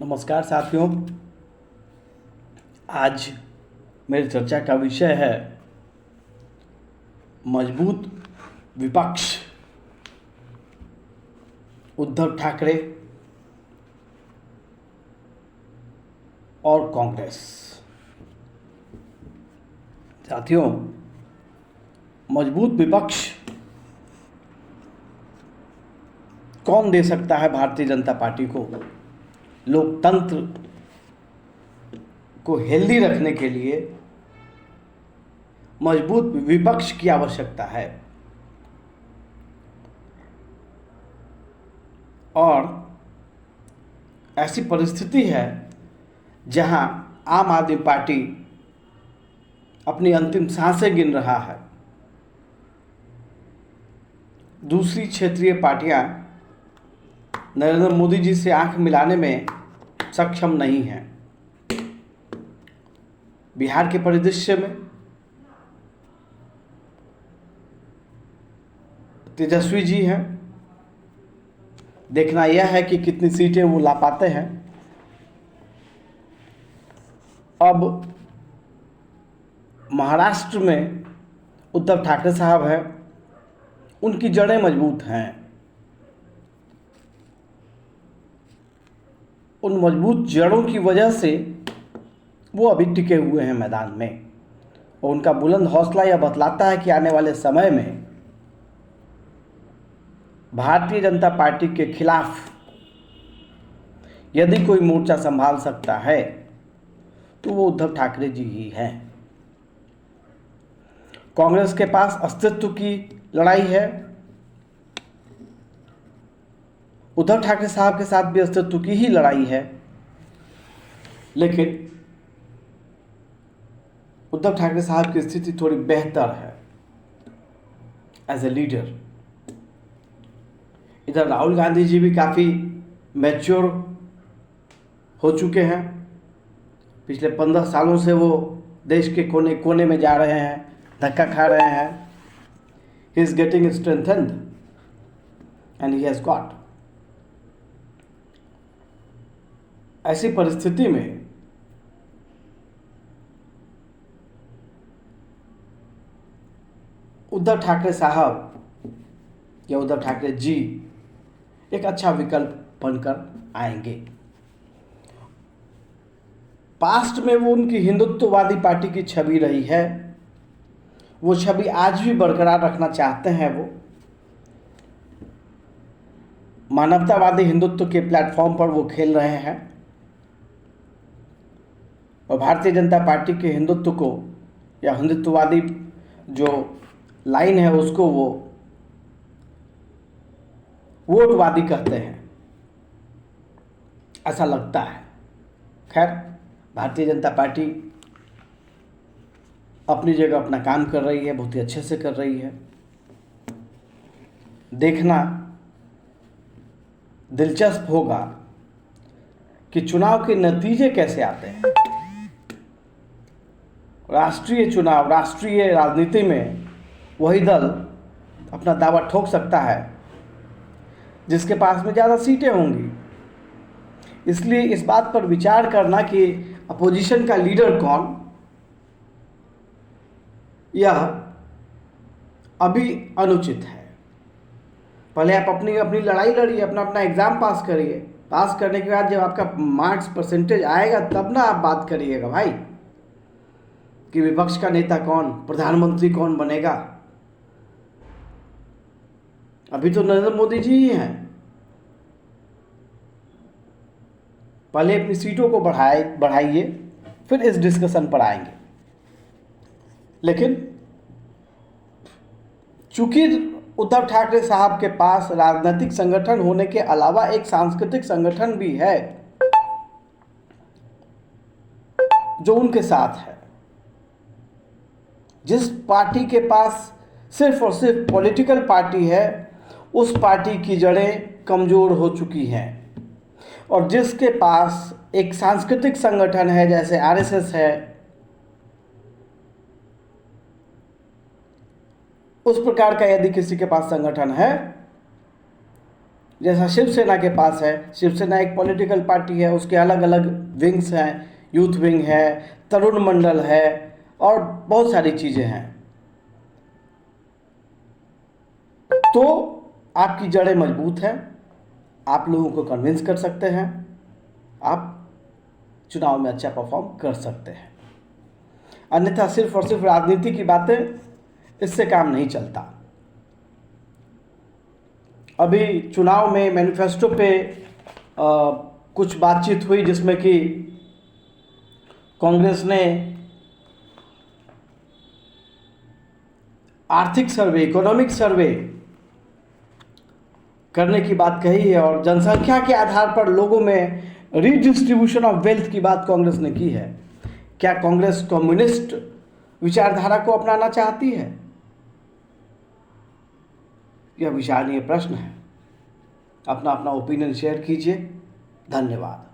नमस्कार साथियों। आज मेरी चर्चा का विषय है मजबूत विपक्ष, उद्धव ठाकरे और कांग्रेस। साथियों, मजबूत विपक्ष कौन दे सकता है भारतीय जनता पार्टी को? लोकतंत्र को हेल्दी रखने के लिए मजबूत विपक्ष की आवश्यकता है। और ऐसी परिस्थिति है जहां आम आदमी पार्टी अपनी अंतिम सांसें गिन रहा है। दूसरी क्षेत्रीय पार्टियां नरेंद्र मोदी जी से आंख मिलाने में सक्षम नहीं हैं। बिहार के परिदृश्य में तेजस्वी जी हैं। देखना यह है कि कितनी सीटें वो ला पाते हैं। अब महाराष्ट्र में उद्धव ठाकरे साहब हैं, उनकी जड़ें मजबूत हैं। उन मजबूत जड़ों की वजह से वो अभी टिके हुए हैं मैदान में, और उनका बुलंद हौसला यह बतलाता है कि आने वाले समय में भारतीय जनता पार्टी के खिलाफ यदि कोई मोर्चा संभाल सकता है तो वो उद्धव ठाकरे जी ही हैं। कांग्रेस के पास अस्तित्व की लड़ाई है, उद्धव ठाकरे साहब के साथ भी अस्तित्व की ही लड़ाई है, लेकिन उद्धव ठाकरे साहब की स्थिति थोड़ी बेहतर है एज ए लीडर। इधर राहुल गांधी जी भी काफ़ी मैच्योर हो चुके हैं। पिछले 15 सालों से वो देश के कोने कोने में जा रहे हैं, धक्का खा रहे हैं। He is getting strengthened and he has got. ऐसी परिस्थिति में उद्धव ठाकरे साहब या उद्धव ठाकरे जी एक अच्छा विकल्प बनकर आएंगे। पास्ट में वो उनकी हिंदुत्ववादी पार्टी की छवि रही है, वो छवि आज भी बरकरार रखना चाहते हैं। वो मानवतावादी हिंदुत्व के प्लेटफॉर्म पर वो खेल रहे हैं, और भारतीय जनता पार्टी के हिंदुत्व को या हिंदुत्ववादी जो लाइन है उसको वो वोटवादी कहते हैं, ऐसा लगता है। खैर, भारतीय जनता पार्टी अपनी जगह अपना काम कर रही है, बहुत ही अच्छे से कर रही है। देखना दिलचस्प होगा कि चुनाव के नतीजे कैसे आते हैं। राष्ट्रीय चुनाव, राष्ट्रीय राजनीति में वही दल अपना दावा ठोक सकता है जिसके पास में ज़्यादा सीटें होंगी। इसलिए इस बात पर विचार करना कि अपोजिशन का लीडर कौन, यह अभी अनुचित है। पहले आप अपनी अपनी लड़ाई लड़िए, अपना अपना एग्ज़ाम पास करिए। पास करने के बाद जब आपका मार्क्स परसेंटेज आएगा तब ना आप बात करिएगा भाई कि विपक्ष का नेता कौन, प्रधानमंत्री कौन बनेगा। अभी तो नरेंद्र मोदी जी ही हैं। पहले अपनी सीटों को बढ़ाइए, फिर इस डिस्कशन पर आएंगे। लेकिन चूंकि उद्धव ठाकरे साहब के पास राजनीतिक संगठन होने के अलावा एक सांस्कृतिक संगठन भी है जो उनके साथ है। जिस पार्टी के पास सिर्फ और सिर्फ पॉलिटिकल पार्टी है, उस पार्टी की जड़ें कमज़ोर हो चुकी हैं। और जिसके पास एक सांस्कृतिक संगठन है जैसे आरएसएस है, उस प्रकार का यदि किसी के पास संगठन है जैसा शिवसेना के पास है। शिवसेना एक पॉलिटिकल पार्टी है, उसके अलग अलग विंग्स हैं, यूथ विंग है, तरुण मंडल है और बहुत सारी चीज़ें हैं। तो आपकी जड़ें मजबूत हैं, आप लोगों को कन्विंस कर सकते हैं, आप चुनाव में अच्छा परफॉर्म कर सकते हैं। अन्यथा सिर्फ और सिर्फ राजनीति की बातें, इससे काम नहीं चलता। अभी चुनाव में मैनिफेस्टो पे कुछ बातचीत हुई जिसमें कि कांग्रेस ने आर्थिक सर्वे, इकोनॉमिक सर्वे करने की बात कही है और जनसंख्या के आधार पर लोगों में रीडिस्ट्रीब्यूशन ऑफ वेल्थ की बात कांग्रेस ने की है। क्या कांग्रेस कम्युनिस्ट विचारधारा को अपनाना चाहती है? यह विचारणीय प्रश्न है। अपना अपना ओपिनियन शेयर कीजिए। धन्यवाद।